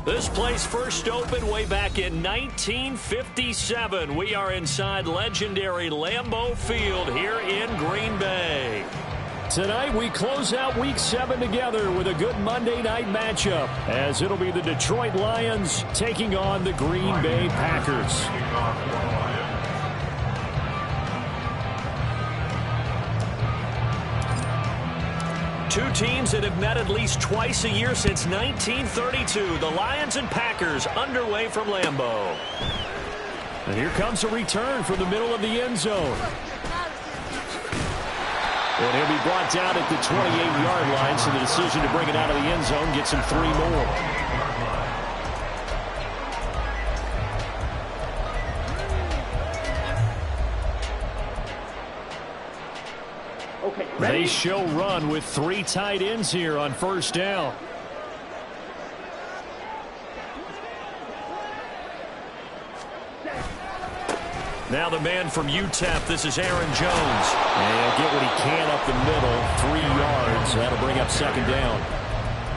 This place first opened way back in 1957. We are inside legendary Lambeau Field here in Green Bay. Tonight we close out Week 7 together with a good Monday night matchup, as it'll be the Detroit Lions taking on the Green Bay Packers. Two teams that have met at least twice a year since 1932. The Lions and Packers underway from Lambeau. And here comes a return from the middle of the end zone. And he'll be brought down at the 28-yard line, so the decision to bring it out of the end zone gets him 3 more. They show run with 3 tight ends here on first down. Now the man from UTEP, this is Aaron Jones. And he'll get what he can up the middle, 3 yards. That'll bring up second down.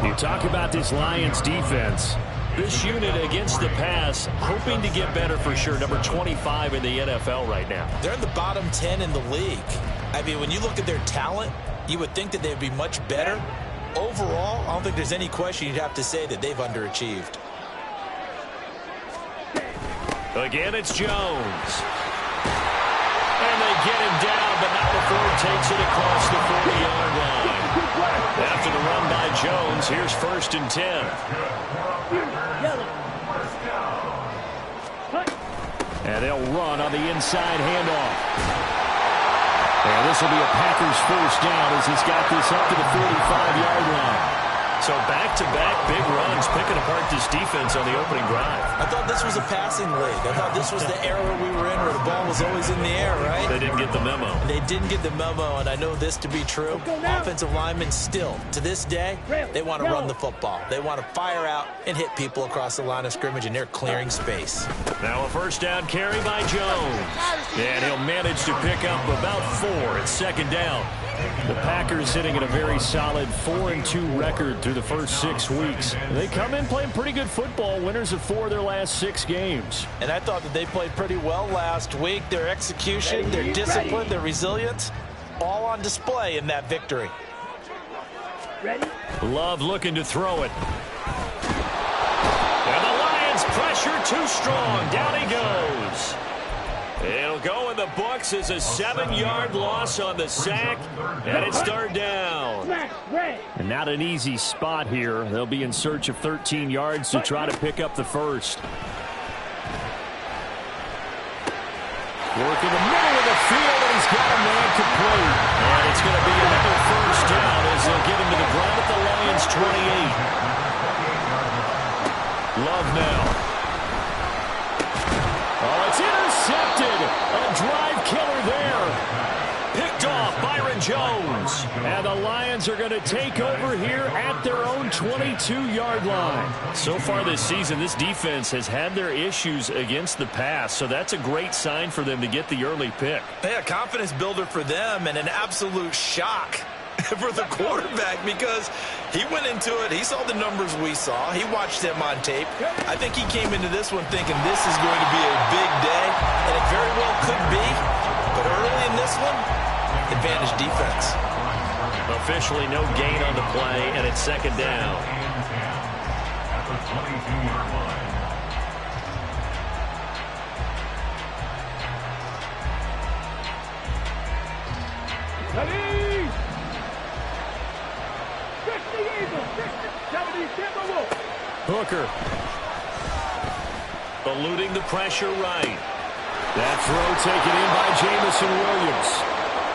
You talk about this Lions defense. This unit against the pass, hoping to get better for sure. Number 25 in the NFL right now. They're in the bottom 10 in the league. I mean, when you look at their talent, you would think that they'd be much better. Overall, I don't think there's any question you'd have to say that they've underachieved. Again, it's Jones. And they get him down, but not before he takes it across the 40-yard line. After the run by Jones, here's 1st and 10. And they'll run on the inside handoff. And this will be a Packers first down as he's got this up to the 45-yard line. So back-to-back big runs, picking apart this defense on the opening drive. I thought this was a passing league. I thought this was the era we were in where the ball was always in the air, right? They didn't get the memo. They didn't get the memo, and I know this to be true. Offensive linemen still, to this day, they want to run the football. They want to fire out and hit people across the line of scrimmage, and they're clearing space. Now a first down carry by Jones. And he'll manage to pick up about 4 at second down. The Packers sitting at a very solid 4-2 record through the first 6 weeks. They come in playing pretty good football, winners of 4 of their last 6 games. And I thought that they played pretty well last week. Their execution, their discipline, their resilience, all on display in that victory. Love looking to throw it. And the Lions pressure too strong. Down he goes. It'll go in the books as a 7-yard loss on the sack, and it's 3rd down. And not an easy spot here. They'll be in search of 13 yards to try to pick up the first. Work in the middle of the field, and he's got a man complete. And it's going to be another first down as they'll get him to the ground at the Lions' 28. Love now. Oh, it's intercepted. A drive killer there. Picked off Byron Jones. And the Lions are going to take over here at their own 22-yard line. So far this season, this defense has had their issues against the pass, so that's a great sign for them to get the early pick. Yeah, confidence builder for them and an absolute shock for the quarterback because he went into it. He saw the numbers we saw. He watched them on tape. I think he came into this one thinking this is going to be a big day, and it very well could be. But early in this one, advantage defense. Officially no gain on the play, and it's second down. Hooker eluding the pressure right. That throw taken in by Jamison Williams.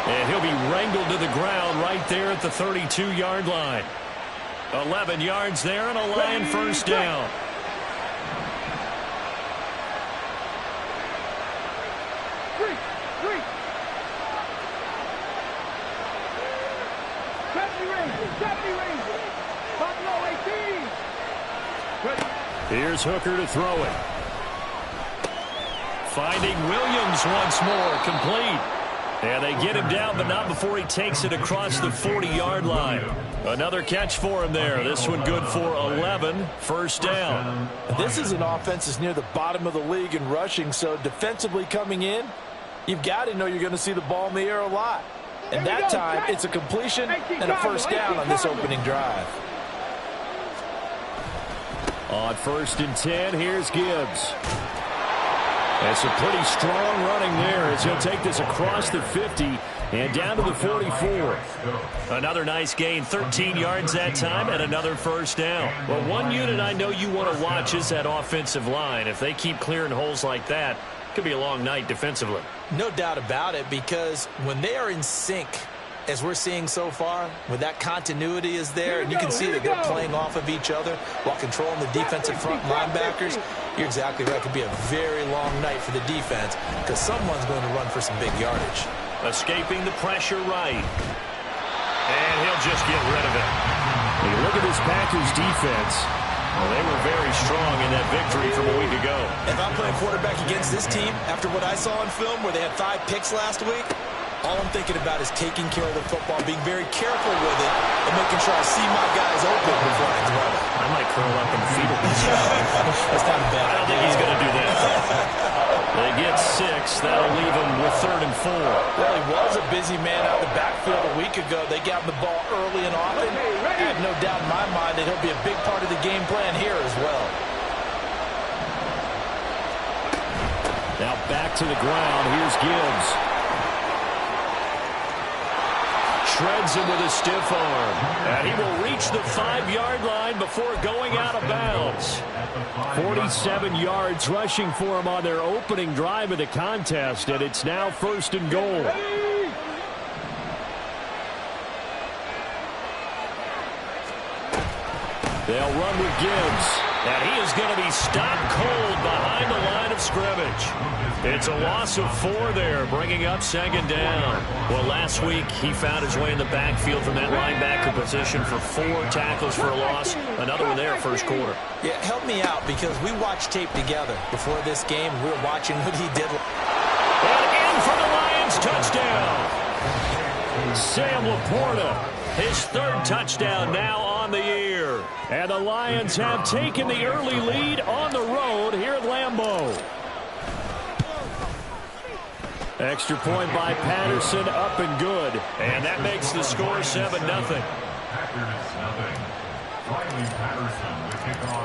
And he'll be wrangled to the ground right there at the 32-yard line. 11 yards there and a Lion first down. Here's Hooker to throw it. Finding Williams once more, complete. And they get him down, but not before he takes it across the 40-yard line. Another catch for him there. This one good for 11, first down. This is an offense that's near the bottom of the league in rushing, so defensively coming in, you've got to know you're going to see the ball in the air a lot. And that time, it's a completion and a first down on this opening drive. On 1st and 10, here's Gibbs. It's a pretty strong running there as he'll take this across the 50 and down to the 44. Another nice gain, 13 yards that time, and another first down. Well, one unit I know you want to watch is that offensive line. If they keep clearing holes like that, it could be a long night defensively. No doubt about it, because when they are in sync, as we're seeing so far, when that continuity is there, and you can see that they're playing off of each other while controlling the defensive front linebackers, you're exactly right. It could be a very long night for the defense because someone's going to run for some big yardage. Escaping the pressure right. And he'll just get rid of it. When you look at this Packers defense, well, they were very strong in that victory from a week ago. If I'm playing quarterback against this team, after what I saw on film where they had 5 picks last week, all I'm thinking about is taking care of the football, being very careful with it, and making sure I see my guys open before I throw it. I might curl up in the fetal position. That's not bad. I don't think he's going to do that. They get 6. That'll leave him with 3rd and 4. Well, he was a busy man out of the backfield a week ago. They got him the ball early and often. I have no doubt in my mind that he'll be a big part of the game plan here as well. Now back to the ground. Here's Gibbs. Shreds him with a stiff arm. And he will reach the 5-yard line before going out of bounds. 47 yards rushing for him on their opening drive of the contest, and it's now 1st and goal. They'll run with Gibbs. And he is going to be stopped cold behind the line of scrimmage. It's a loss of 4 there, bringing up 2nd down. Well, last week he found his way in the backfield from that linebacker position for 4 tackles for a loss. Another one there, first quarter. Yeah, help me out because we watched tape together before this game. We were watching what he did. And in for the Lions, touchdown. Sam Laporta, his 3rd touchdown now on the year. And the Lions have taken the early lead on the road here at Lambeau. Extra point by Patterson, up and good. And that makes the score 7-0.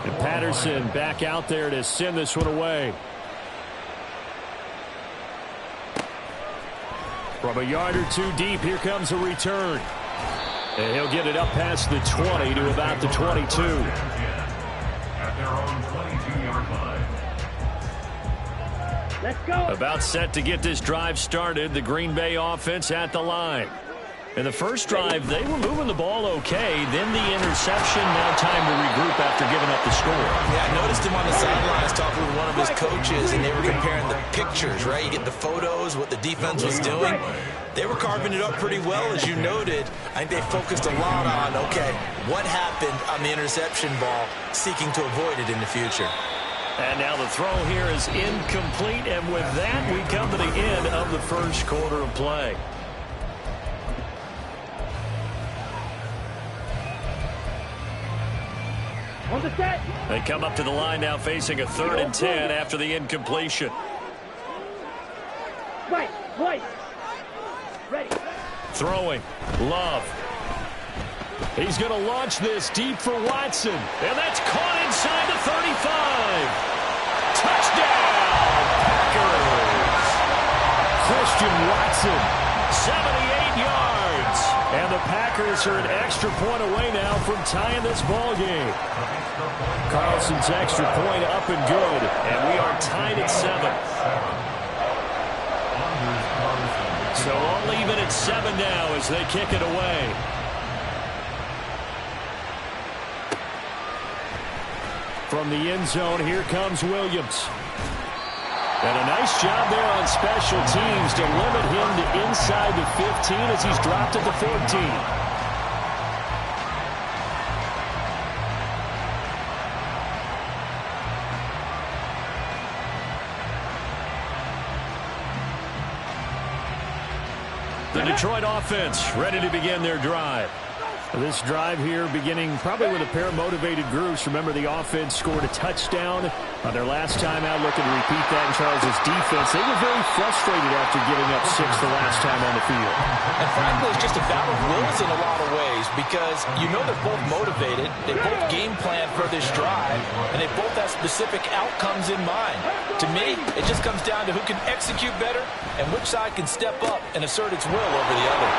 And Patterson back out there to send this one away. From a yard or 2 deep, here comes a return. And he'll get it up past the 20 to about the 22. At their own 22-yard line. Let's go. About set to get this drive started. The Green Bay offense at the line. In the first drive, they were moving the ball okay. Then the interception. Now time to regroup after giving up the score. Yeah, I noticed him on the sidelines talking with one of his coaches, and they were comparing the pictures, right? You get the photos, what the defense was doing. They were carving it up pretty well, as you noted. I think they focused a lot on, okay, what happened on the interception ball, seeking to avoid it in the future. And now the throw here is incomplete, and with that, we come to the end of the first quarter of play. On the set. They come up to the line now facing a 3rd and 10 after the incompletion. Right. Ready. Throwing. Love. He's going to launch this deep for Watson. And that's caught inside the 35. Touchdown, Packers. Christian Watson, 78 yards. And the Packers are an extra point away now from tying this ball game. Carlson's extra point up and good. And we are tied at 7. So all even at 7 now as they kick it away. From the end zone, here comes Williams. And a nice job there on special teams to limit him to inside the 15 as he's dropped at the 14. The Detroit offense ready to begin their drive. This drive here beginning probably with a pair of motivated groups. Remember, the offense scored a touchdown on their last time out, looking to repeat that in Charles' defense. They were very frustrated after giving up 6 the last time on the field. And frankly, it's just a battle of wills in a lot of ways because you know they're both motivated. They both game plan for this drive, and they both have specific outcomes in mind. To me, it just comes down to who can execute better and which side can step up and assert its will over the other.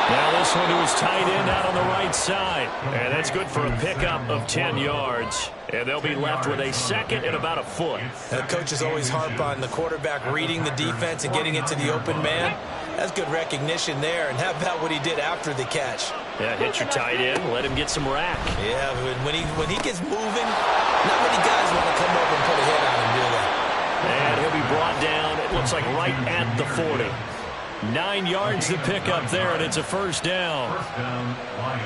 Now this one to his tight end out on the right side. And that's good for a pickup of 10 yards. And they'll be left with a second and about a foot. The coaches always harp on the quarterback reading the defense and getting it to the open man. That's good recognition there. And how about what he did after the catch? Yeah, hit your tight end, let him get some rack. Yeah, when he gets moving, not many guys want to come over and put a hit on him, do they? And he'll be brought down, it looks like right at the 40. 9 yards to pick up there, and it's a first down.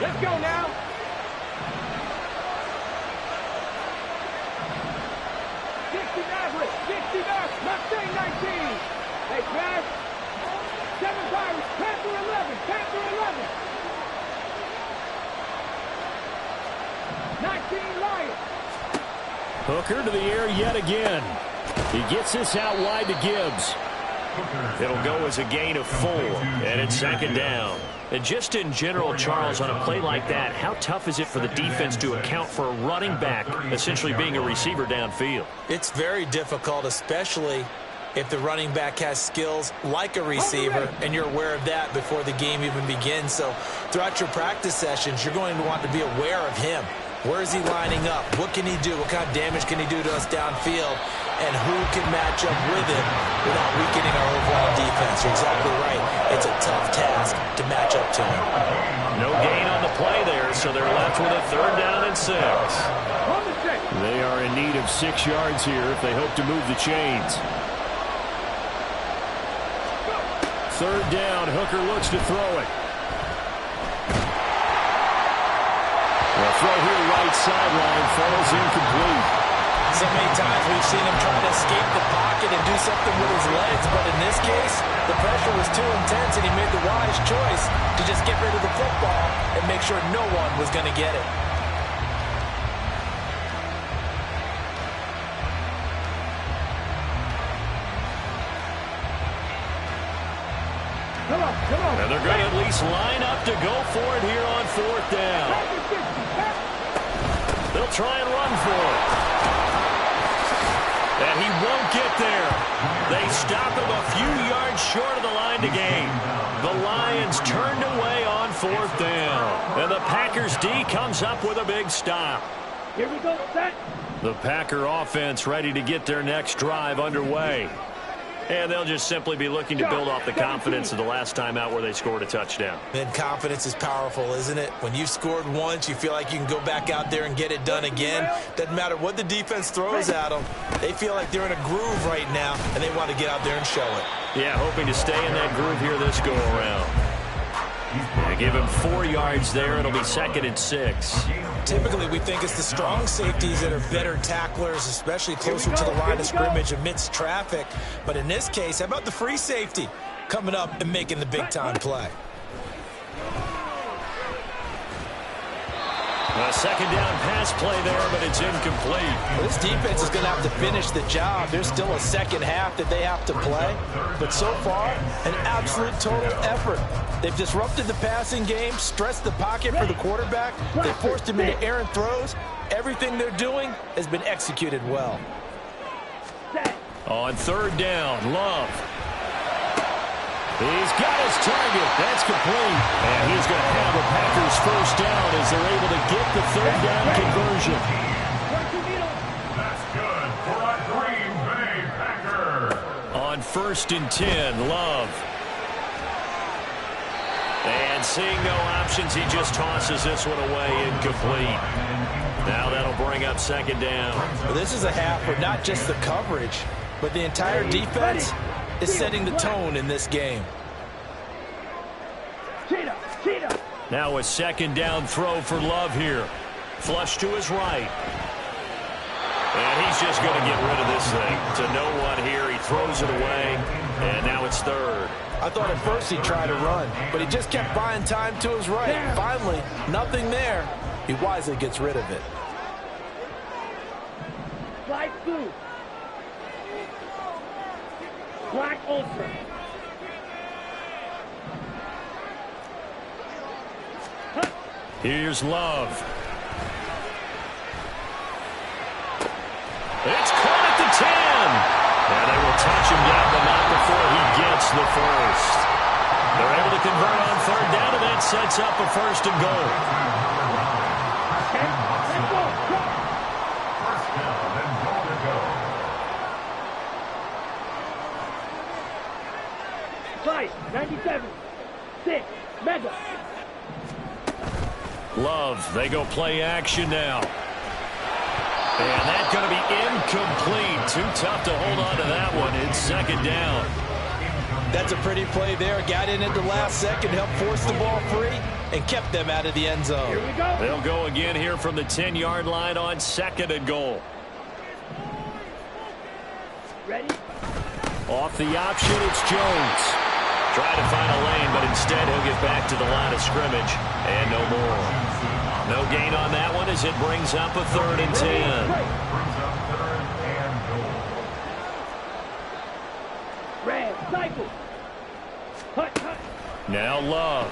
Let's go now. Mustang 19. Hey, Brad. 7 Pirates. Panther 11. Panther 11. 19 Lions. Hooker to the air yet again. He gets this out wide to Gibbs. It'll go as a gain of 4, and it's second down. And just in general, Charles, on a play like that, how tough is it for the defense to account for a running back essentially being a receiver downfield? It's very difficult, especially if the running back has skills like a receiver, and you're aware of that before the game even begins. So throughout your practice sessions, you're going to want to be aware of him. Where is he lining up? What can he do? What kind of damage can he do to us downfield? And who can match up with him without weakening our overall defense? You're exactly right. It's a tough task to match up to him. No gain on the play there, so they're left with a third down and 6. They are in need of 6 yards here if they hope to move the chains. Third down, Hooker looks to throw it. The throw here right sideline falls incomplete. So many times we've seen him try to escape the pocket and do something with his legs, but in this case, the pressure was too intense and he made the wise choice to just get rid of the football and make sure no one was going to get it. Come on. And they're going to at least line up to go for it here on 4th down. They'll try and run for it. And he won't get there. They stop him a few yards short of the line to gain. The Lions turned away on 4th down. And the Packers D comes up with a big stop. Here we go, set. The Packer offense ready to get their next drive underway. And they'll just simply be looking to build off the confidence of the last time out where they scored a touchdown. And confidence is powerful, isn't it? When you've scored once, you feel like you can go back out there and get it done again. Doesn't matter what the defense throws at them. They feel like they're in a groove right now, and they want to get out there and show it. Yeah, hoping to stay in that groove here this go-around. They give him 4 yards there. It'll be 2nd and 6. Typically, we think it's the strong safeties that are better tacklers, especially closer to the line of scrimmage amidst traffic. But in this case, how about the free safety coming up and making the big-time play? A second down pass play there, but it's incomplete. Well, this defense is going to have to finish the job. There's still a second half that they have to play. But so far, an absolute total effort. They've disrupted the passing game, stressed the pocket for the quarterback. They forced him into errant throws. Everything they're doing has been executed well. On 3rd down, Love. He's got his target. That's complete. And he's going to have the Packers first down as they're able to get the 3rd down conversion. That's good for a Green Bay Packer. On 1st and 10, Love. And seeing no options, he just tosses this one away incomplete. Now that'll bring up 2nd down. Well, this is a half where not just the coverage, but the entire defense is setting the tone in this game. Cheetah. Now a 2nd down throw for Love here. Flush to his right. And he he's just going to get rid of this thing. To no one here, he throws it away, and now it's third. I thought at first he'd try to run, but he just kept buying time to his right. There. Finally, nothing there. He wisely gets rid of it. Slide through. Black Ultra. Here's Love. It's caught at the 10. And they will touch him down, but not before he gets the first. They're able to convert on third down, and that sets up a first and goal. Okay, let's go. First down and goal to go. Slide, 97. 6. Mega. Love, they go play action now. And that's going to be incomplete. Too tough to hold on to that one. It's second down. That's a pretty play there. Got in at the last second, helped force the ball free, and kept them out of the end zone. Here we go. They'll go again here from the 10-yard line on second and goal. Ready? Off the option, it's Jones. Trying to find a lane, but instead he'll get back to the line of scrimmage. And no more. No gain on that one as it brings up a third and 10. Brings up third and goal. Red, cycle. Hut, hut. Now Love.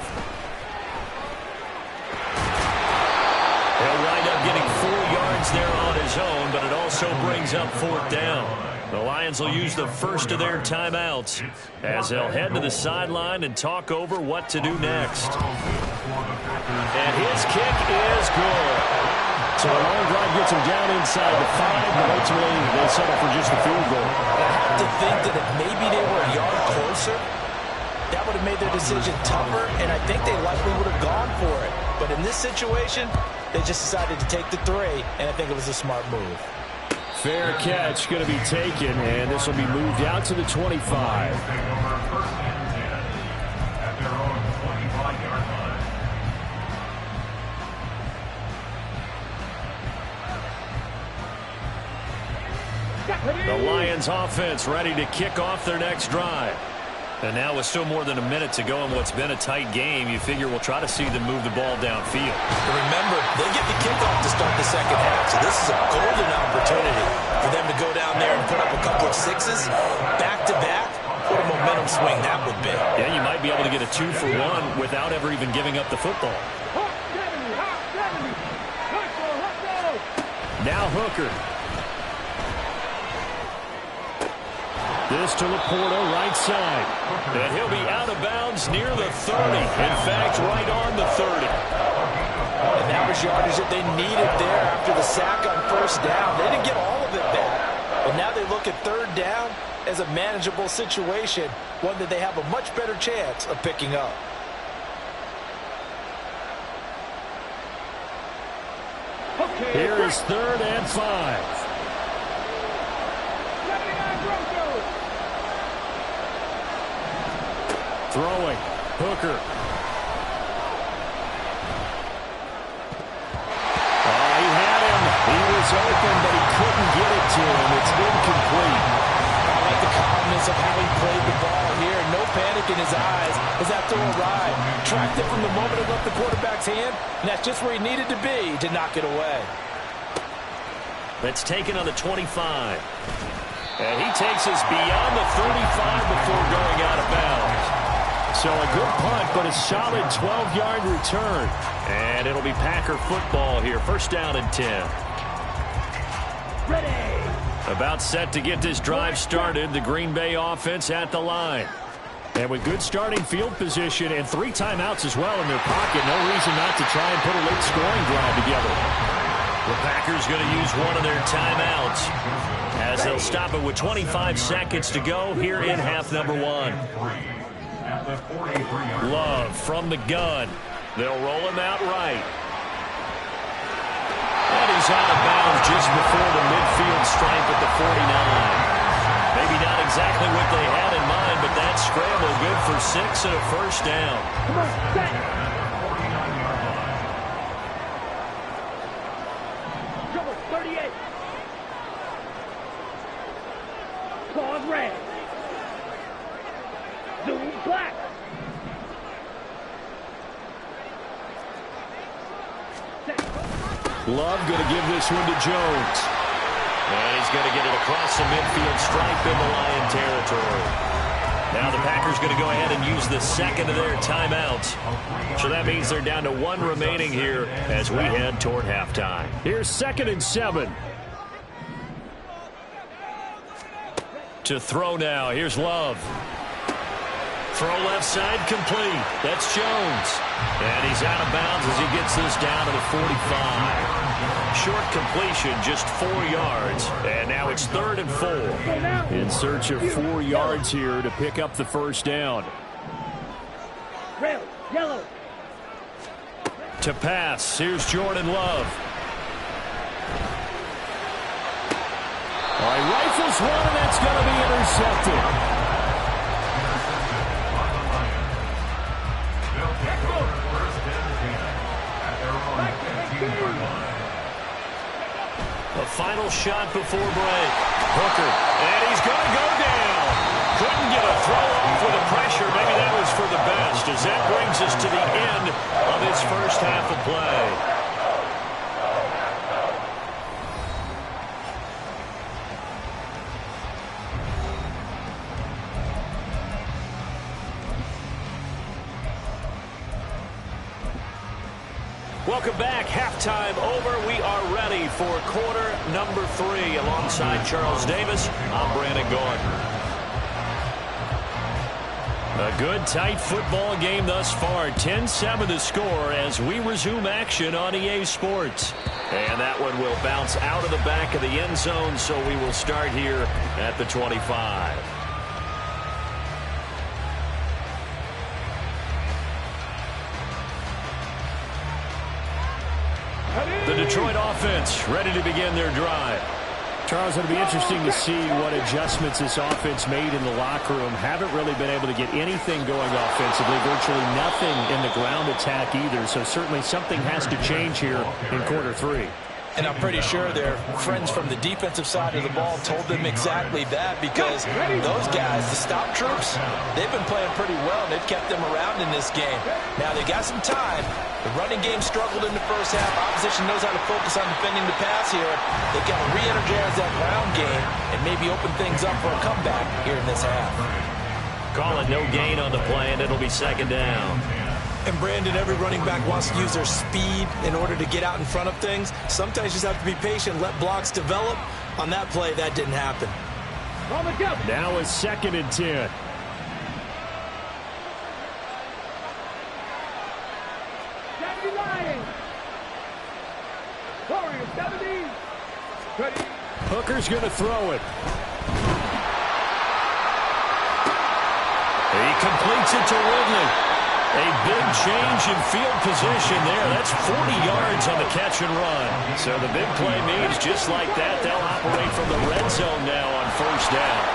He'll wind up getting 4 yards there on his own, but it also brings up fourth down. The Lions will use the first of their timeouts as they'll head to the sideline and talk over what to do next. And his kick is good. So a long drive gets him down inside the 5, but ultimately they settle for just a field goal. I have to think that if maybe they were a yard closer, that would have made their decision tougher, and I think they likely would have gone for it. But in this situation, they just decided to take the 3, and I think it was a smart move. Fair catch going to be taken, and this will be moved out to the 25. Take over first and 10 at their own 25-yard line. The Lions offense ready to kick off their next drive. And now with still more than a minute to go in what's been a tight game, you figure we'll try to see them move the ball downfield. And remember, they get the kickoff to start the second half, so this is a golden opportunity for them to go down there and put up a couple of sixes back-to-back. What a momentum swing that would be. Yeah, you might be able to get a 2-for-1 without ever even giving up the football. Hot 70, hot 70. Hot go. Now Hooker. This to Laporta, right side. And he'll be out of bounds near the 30. In fact, right on the 30. And that was yardage that they needed there after the sack on first down. They didn't get all of it back. But now they look at third down as a manageable situation, one that they have a much better chance of picking up. Okay. Here is third and 5. 79 Broncos. Throwing. Hooker. He had him. He was open, but he couldn't get it to him. It's incomplete. I like the calmness of how he played the ball here. No panic in his eyes as that throw arrived. Tracked it from the moment it left the quarterback's hand, and that's just where he needed to be to knock it away. That's taken on the 25. And he takes us beyond the 35 before going out of bounds. So a good punt, but a solid 12-yard return. And it'll be Packer football here. First down and 10. Ready. About set to get this drive started. The Green Bay offense at the line. And with good starting field position and 3 timeouts as well in their pocket, no reason not to try and put a late scoring drive together. The Packers going to use one of their timeouts as they'll stop it with 25 seconds to go here in half number 1. Love from the gun. They'll roll him out right. And he's out of bounds just before the midfield stripe at the 49. Maybe not exactly what they had in mind, but that scramble good for 6 and a first down. Come on, set. Trouble, 38. Pause red. Zoom black. Love going to give this one to Jones. And he's going to get it across the midfield stripe in the Lion territory. Now the Packers going to go ahead and use the second of their timeouts. So that means they're down to one remaining here as we head toward halftime. Here's 2nd and 7. To throw now. Here's Love. Throw left side complete. That's Jones. And he's out of bounds as he gets this down to the 45. Short completion, just 4 yards. And now it's 3rd and 4. In search of 4 yards here to pick up the first down. Red, yellow. To pass. Here's Jordan Love. All right, rifles one, and that's going to be intercepted. The final shot before break. Hooker. And he's going to go down. Couldn't get a throw off with the pressure. Maybe that was for the best as that brings us to the end of this first half of play. Welcome back. Halftime over. We are ready for quarter number 3. Alongside Charles Davis, I'm Brandon Gordon. A good, tight football game thus far. 10-7 the score as we resume action on EA Sports. And that one will bounce out of the back of the end zone, so we will start here at the 25. The Detroit offense ready to begin their drive. Charles, it'll be interesting to see what adjustments this offense made in the locker room. Haven't really been able to get anything going offensively. Virtually nothing in the ground attack either. So certainly something has to change here in quarter 3. And I'm pretty sure their friends from the defensive side of the ball told them exactly that, because those guys, the stop troops, they've been playing pretty well. They've kept them around in this game. Now, they got some time. The running game struggled in the first half. Opposition knows how to focus on defending the pass here. They've got to re-energize that ground game and maybe open things up for a comeback here in this half. Call it no gain on the play, and it'll be 2nd down. And Brandon, every running back wants to use their speed in order to get out in front of things. Sometimes you just have to be patient, let blocks develop. On that play, that didn't happen. Now it's 2nd and 10. Hooker's going to throw it. He completes it to Ridley. A big change in field position there. That's 40 yards on the catch and run. So the big play means just like that, they'll operate from the red zone now on 1st down.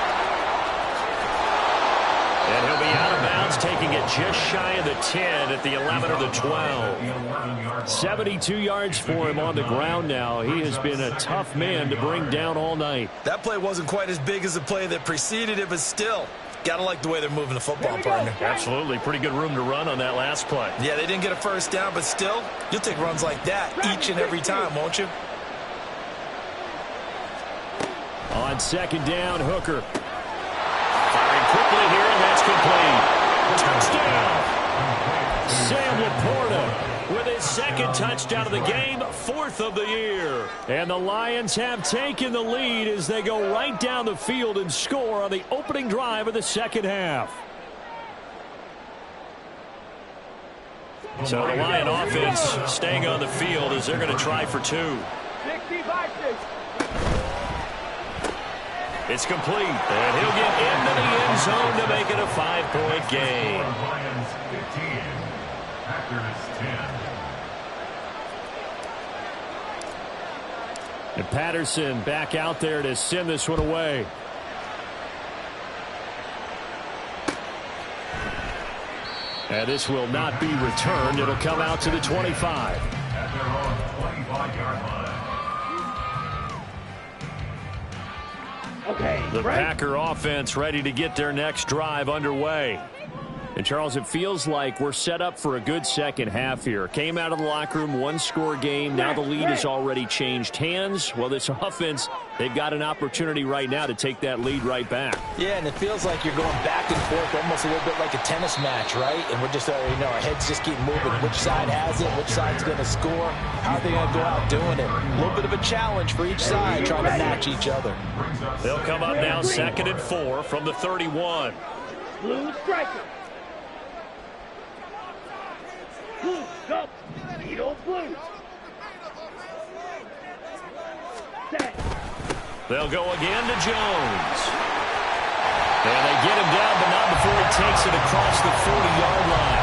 And he'll be out of bounds, taking it just shy of the 10 at the 11 or the 12. 72 yards for him on the ground now. He has been a tough man to bring down all night. That play wasn't quite as big as the play that preceded it, but still, gotta like the way they're moving the football, partner. Absolutely. Pretty good room to run on that last play. Yeah, they didn't get a first down, but still, you'll take runs like that each and every time, won't you? On 2nd down, Hooker. Firing quickly here, and that's complete. Touchdown! Sam Laporta with his 2nd touchdown of the game, 4th of the year. And the Lions have taken the lead as they go right down the field and score on the opening drive of the 2nd half. So the Lion offense staying on the field as they're going to try for 2. 60-6. It's complete, and he'll get into the end zone to make it a 5-point game. Lions 15, Packers 10. And Patterson back out there to send this one away. And this will not be returned. It'll come out to the 25. At their own 25-yard line. Okay, The break. Packer offense ready to get their next drive underway. And, Charles, it feels like we're set up for a good second half here. Came out of the locker room, one-score game. Now the lead has already changed hands. Well, this offense, they've got an opportunity right now to take that lead right back. Yeah, and it feels like you're going back and forth almost a little bit like a tennis match, right? And we're just already our heads just keep moving. Which side has it? Which side's going to score? How are they going to go out doing it? A little bit of a challenge for each side trying to match each other. They'll come up now 2nd and 4 from the 31. Blue striker. Blue, go. Edo blue. Set. They'll go again to Jones. And they get him down, but not before he takes it across the 40-yard line.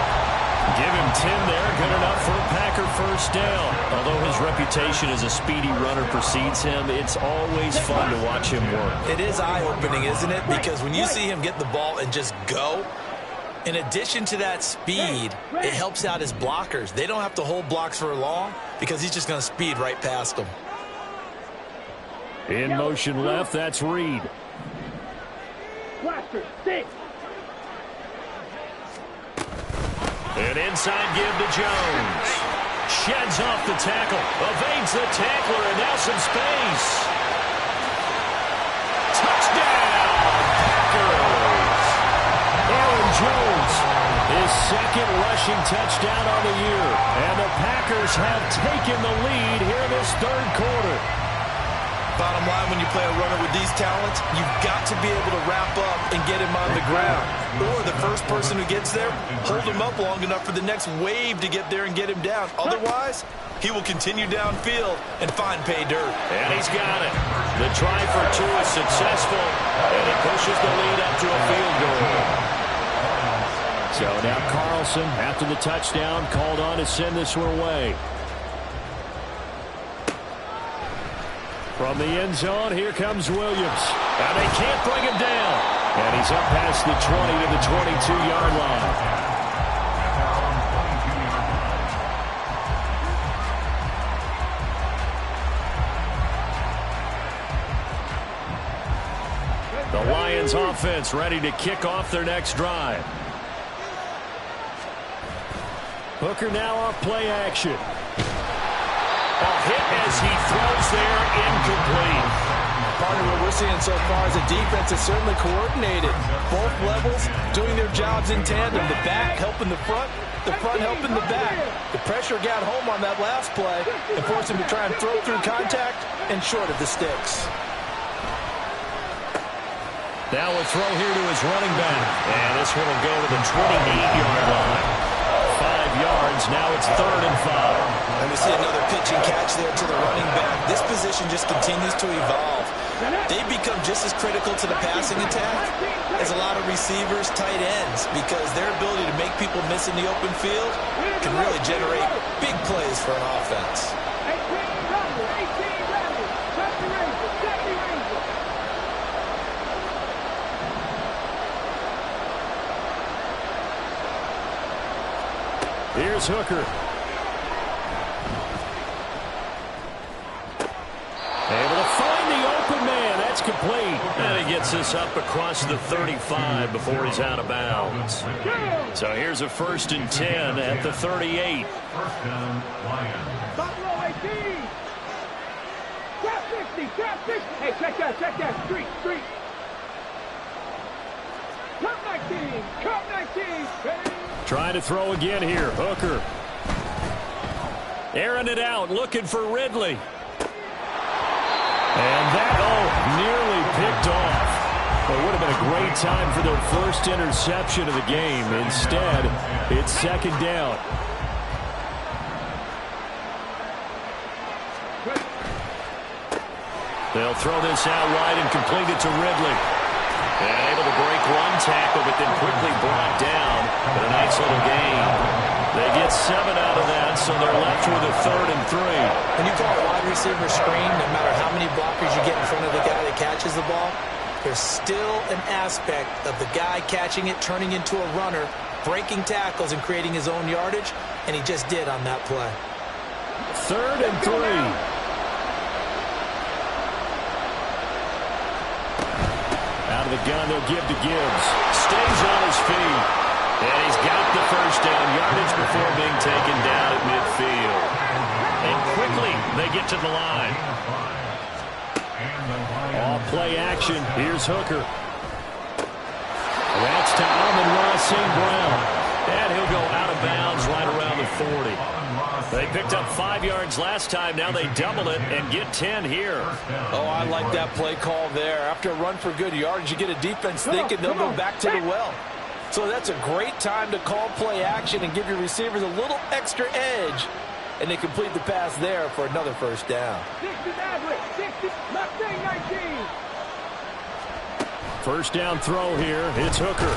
Give him 10 there, good enough for a Packer first down. Although his reputation as a speedy runner precedes him, it's always fun to watch him work. It is eye-opening, isn't it? Because when you see him get the ball and just go, in addition to that speed, it helps out his blockers. They don't have to hold blocks for long because he's just going to speed right past them. In motion left, that's Reed. Blaster, six. An inside give to Jones. Sheds off the tackle. Evades the tackler, and now some space. Touchdown, Packers! Aaron Jones, his second rushing touchdown on the year. And the Packers have taken the lead here in this third quarter. Bottom line, when you play a runner with these talents, you've got to be able to wrap up and get him on the ground. Or the first person who gets there, hold him up long enough for the next wave to get there and get him down. Otherwise, he will continue downfield and find pay dirt. And he's got it. The try for two is successful, and it pushes the lead up to a field goal. So now Carlson, after the touchdown, called on to send this one away. From the end zone, here comes Williams. And they can't bring him down. And he's up past the 20 to the 22-yard line. The Lions offense ready to kick off their next drive. Hooker now off play action. A hit as he throws there, incomplete. Part of what we're seeing so far is the defense is certainly coordinated. Both levels doing their jobs in tandem. The back helping the front helping the back. The pressure got home on that last play and forced him to try and throw through contact and short of the sticks. Now a throw here to his running back. And this one will go to the 28-yard line. 5 yards, now it's 3rd and 5. And we see another pitch and catch there to the running back. This position just continues to evolve. They become just as critical to the passing attack as a lot of receivers, tight ends, because their ability to make people miss in the open field can really generate big plays for an offense. 18 Rebels. Touch the Razor. Touch the Razor. Here's Hooker. Able to find the open man. That's complete. And he gets this up across the 35 before he's out of bounds. So here's a 1st and 10 at the 38. First down, Lions. Top row 18. Trap 60. Trap 60. Hey, check that. Street. Cup 19. Cup 19. Ready? Trying to throw again here. Hooker. Airing it out, looking for Ridley. And that, nearly picked off. Well, it would have been a great time for their first interception of the game. Instead, it's 2nd down. They'll throw this out wide and complete it to Ridley. And able to break one tackle, but then quickly brought down. But a nice little gain. They get 7 out of that, so they're left with a 3rd and 3. When you call a wide receiver screen, no matter how many blockers you get in front of the guy that catches the ball, there's still an aspect of the guy catching it, turning into a runner, breaking tackles and creating his own yardage, and he just did on that play. 3rd and 3. Out of the gun, they'll give to Gibbs. Stays on his feet. And he's got the first down yardage before being taken down at midfield. And quickly, they get to the line. All play action. Here's Hooker. That's to Amon-Ra St. Brown. And he'll go out of bounds right around the 40. They picked up 5 yards last time. Now they double it and get 10 here. Oh, I like that play call there. After a run for good yardage, you get a defense thinking they'll go back to the well. So that's a great time to call play action and give your receivers a little extra edge. And they complete the pass there for another first down. 60 Maverick, 60, Mustang 19. First down throw here. It's Hooker.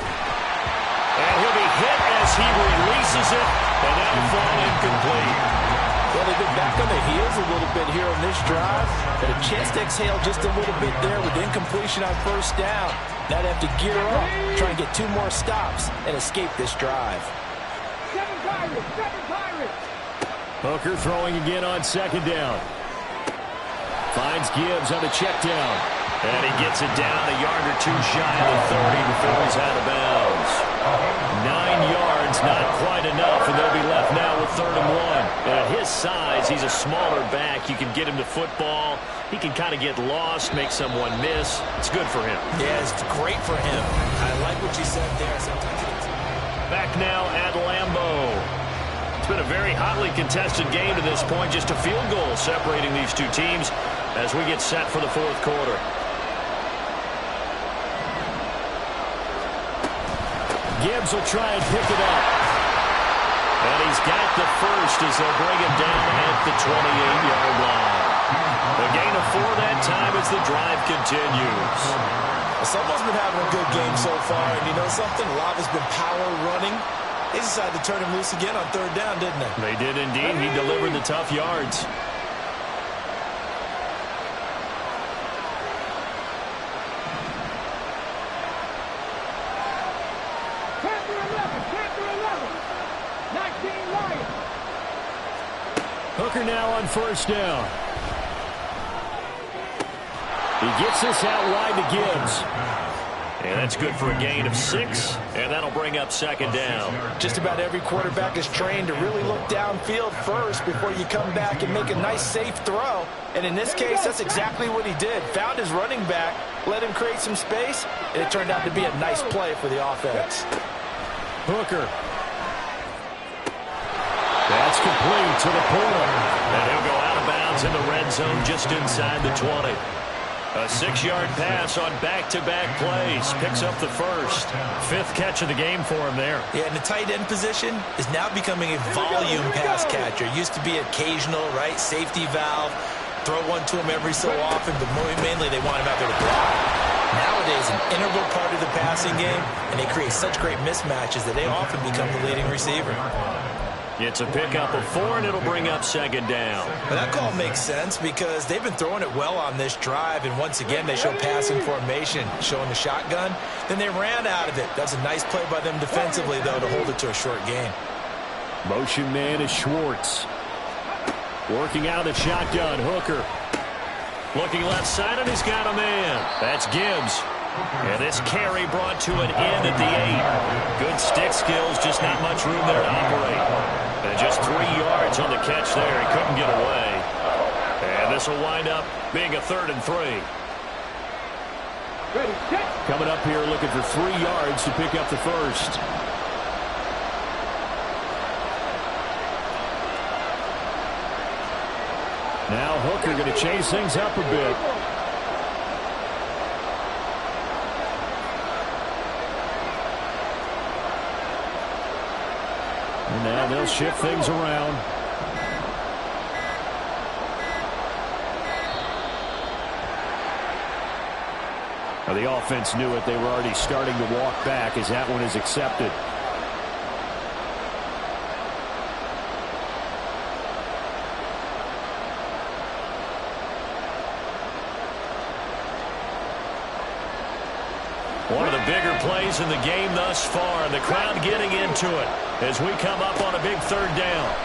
And he'll be hit as he releases it. And that'll fall incomplete. Well, they've been back on their heels a little bit here on this drive. But a chance to exhale just a little bit there with incompletion on first down. Now they have to gear up, try and get 2 more stops, and escape this drive. 7 Pirates, 7 Pirates. Hooker throwing again on second down. Finds Gibbs on the check down. And he gets it down a yard or 2 shy of the 30 before he's out of bounds. 9 yards, not quite enough, and they'll be left now with 3rd and 1. And at his size, he's a smaller back. You can get him to football. He can kind of get lost, make someone miss. It's good for him. Yeah, it's great for him. I like what you said there. Sometimes it's... Back now at Lambeau. It's been a very hotly contested game to this point. Just a field goal separating these two teams as we get set for the 4th quarter. Gibbs will try and pick it up. And he's got the first as they'll bring him down at the 28-yard line. A gain of 4 that time as the drive continues. Someone's been having a good game so far, and you know something? Lava's been power running. They decided to turn him loose again on 3rd down, didn't they? They did indeed. He delivered the tough yards. Hooker now on first down. He gets this out wide to Gibbs. And that's good for a gain of 6, and that'll bring up 2nd down. Just about every quarterback is trained to really look downfield first before you come back and make a nice, safe throw. And in this case, that's exactly what he did. Found his running back, let him create some space, and it turned out to be a nice play for the offense. Hooker. That's complete to the point. And he'll go out of bounds in the red zone just inside the 20. A 6-yard pass on back-to-back plays. Picks up the first. 5th catch of the game for him there. Yeah, and the tight end position is now becoming a volume pass catcher. Used to be occasional, right? Safety valve. Throw one to him every so often, but mainly they want him out there to block. Nowadays, an integral part of the passing game, and they create such great mismatches that they often become the leading receiver. It's a pickup of 4, and it'll bring up 2nd down. Well, that call makes sense because they've been throwing it well on this drive, and once again, they show passing formation, showing the shotgun. Then they ran out of it. That's a nice play by them defensively, though, to hold it to a short gain. Motion man is Schwartz. Working out a shotgun, Hooker. Looking left side, and he's got a man. That's Gibbs. And this carry brought to an end at the 8. Good stick skills, just not much room there to operate. And just 3 yards on the catch there. He couldn't get away. And this will wind up being a 3rd and 3. Coming up here looking for 3 yards to pick up the first. Now Hooker going to change things up a bit. And now they'll shift things around. Now the offense knew it. They were already starting to walk back as that one is accepted. One of the bigger plays in the game thus far, and the crowd getting into it as we come up on a big 3rd down.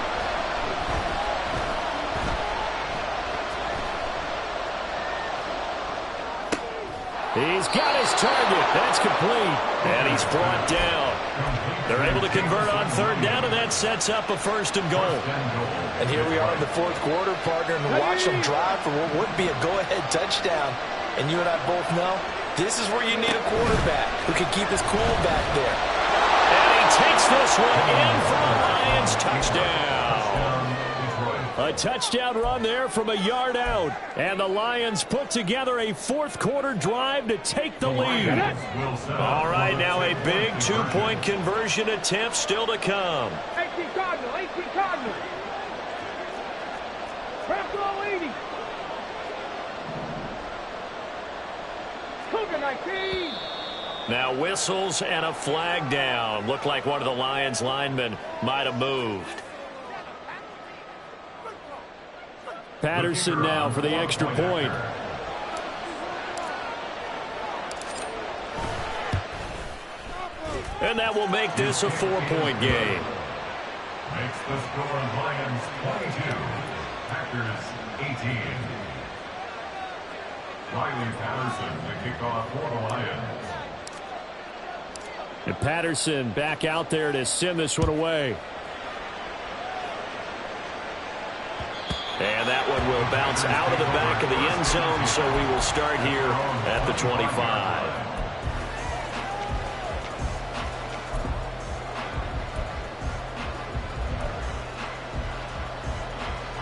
He's got his target. That's complete. And he's brought down. They're able to convert on third down, and that sets up a 1st and goal. And here we are in the 4th quarter, partner, and watch them drive for what would be a go-ahead touchdown. And you and I both know this is where you need a quarterback who can keep his cool back there. And he takes this one in for a Lions touchdown. A touchdown run there from a yard out. And the Lions put together a 4th quarter drive to take the lead. All right, now a big 2-point conversion attempt still to come. 18 Cardinal, 18 Cardinal. Craft all 80. Cougar 19. Now whistles and a flag down. Looked like one of the Lions linemen might have moved. Patterson now for the extra point. And that will make this a 4-point game. Makes the score Lions 22, Packers 18. Riley Patterson, the kickoff for the Lions. And Patterson back out there to send this one away. And that one will bounce out of the back of the end zone, so we will start here at the 25.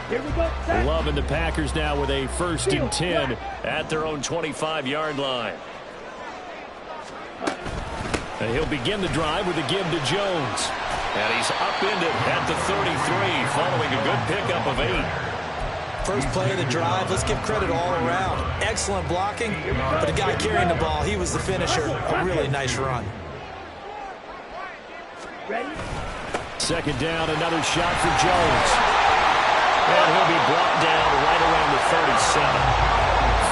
Here we go. Set. Loving the Packers now with a 1st and 10 at their own 25-yard line. And he'll begin the drive with a give to Jones. And he's upended at the 33 following a good pickup of 8. First play of the drive, let's give credit all around. Excellent blocking, but the guy carrying the ball, he was the finisher. A really nice run. Ready? 2nd down, another shot for Jones. And he'll be brought down right around the 37.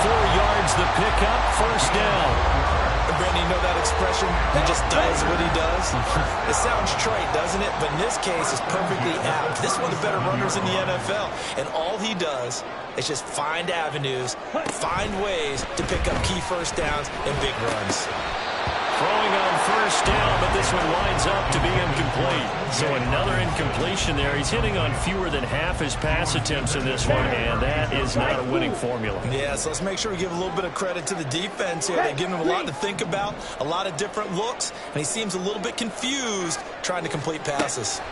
4 yards the pickup, 1st down. And Brandon, you know that expression? He just does what he does. It sounds trite, doesn't it? But in this case, it's perfectly apt. This is one of the better runners in the NFL. And all he does is just find avenues, find ways to pick up key 1st downs and big runs. Throwing on 1st down, but this one winds up to be incomplete. So another incompletion there. He's hitting on fewer than half his pass attempts in this one, and that is not a winning formula. Yeah, so let's make sure we give a little bit of credit to the defense here. They've given him a lot to think about, a lot of different looks, and he seems a little bit confused trying to complete passes.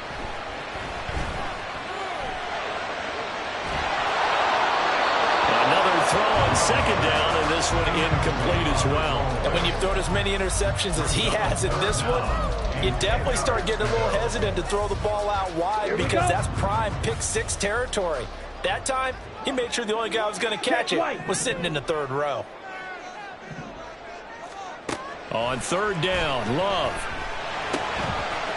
Throw on 2nd down, and this one incomplete as well. And when you've thrown as many interceptions as he has in this one, you definitely start getting a little hesitant to throw the ball out wide because that's prime pick-6 territory. That time, he made sure the only guy who was going to catch it was sitting in the 3rd row. On 3rd down, Love.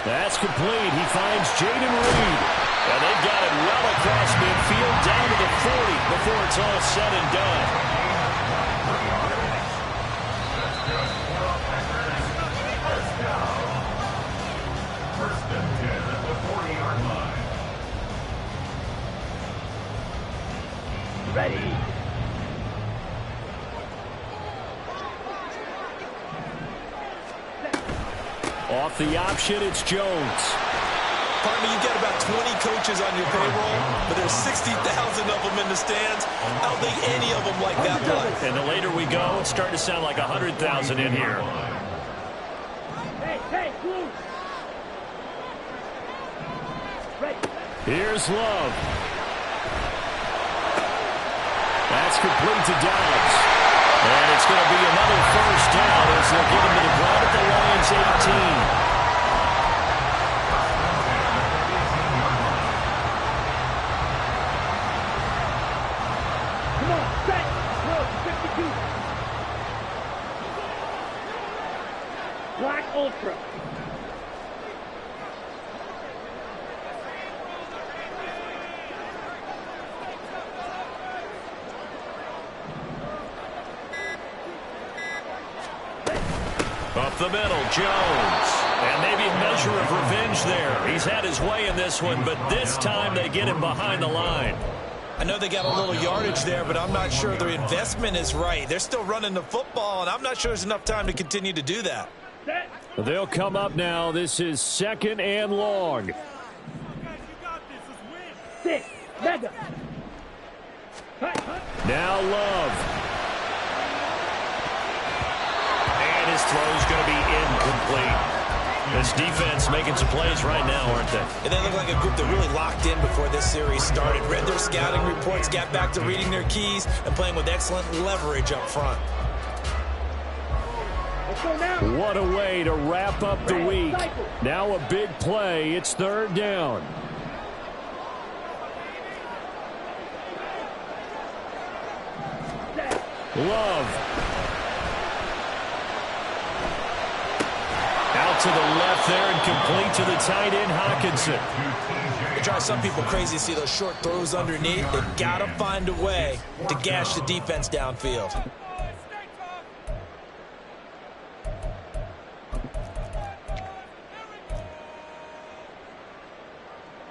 That's complete. He finds Jaden Reed. And they've got it well across midfield down to the 40 before it's all said and done. First and 10 at the 40-yard line. Ready. Off the option, it's Jones. Partner, you've got about 20 coaches on your payroll, but there's 60,000 of them in the stands. I don't think any of them like that play. And the later we go, it's starting to sound like 100,000 in here. Hey, Blue. Ready. Here's Love. That's complete to Dobbs. And it's going to be another 1st down as they'll get him to the ground at the Lions 18. Black Ultra. Up the middle, Jones. And maybe a measure of revenge there. He's had his way in this one, but this time they get him behind the line. I know they got a little yardage there, but I'm not sure their investment is right. They're still running the football, and I'm not sure there's enough time to continue to do that. They'll come up now. This is 2nd and long. 6, mega. Now Love. And his throw's going to be incomplete. This defense making some plays right now, aren't they? And they look like a group that really locked in before this series started. Read their scouting reports, got back to reading their keys, and playing with excellent leverage up front. What a way to wrap up the week. Now a big play. It's 3rd down. Love. Out to the left there and complete to the tight end, Hockenson. It drives some people crazy to see those short throws underneath. They've got to find a way to gash the defense downfield.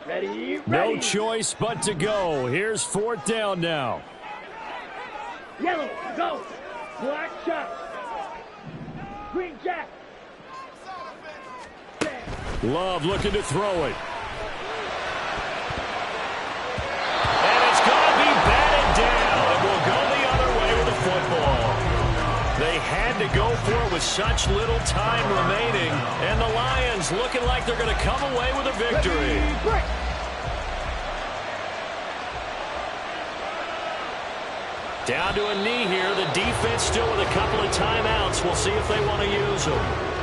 Ready. No choice but to go. Here's 4th down now. Yellow, go. Black shot. Green jack. Love looking to throw it. And it's going to be batted down. And will go the other way with the football. They had to go for it with such little time remaining. And the Lions looking like they're going to come away with a victory. Down to a knee here. The defense still with a couple of timeouts. We'll see if they want to use them.